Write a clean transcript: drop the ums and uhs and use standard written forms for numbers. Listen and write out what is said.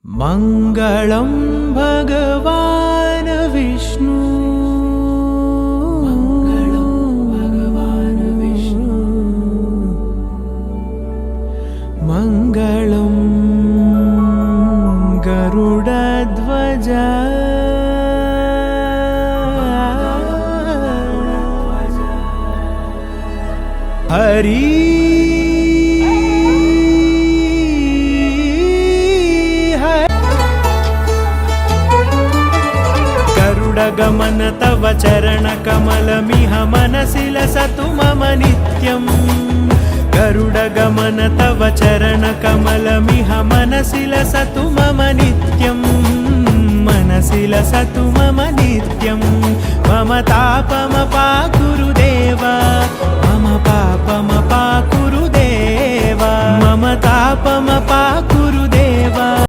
मङ्गलं भगवान् विष्णु मङ्गलं गरुडध्वज हरि गरुडगमन तव चरणकमलमिह मनसि लसतु मम नित्यम् गरुडगमन तव चरणकमलमिह मनसि लसतु मम नित्यम् मनसि लसतु मम नित्यम् मम तापमपाकुरुदेव मम पापमपाकुरुदेव मम तापमपाकुरुदेव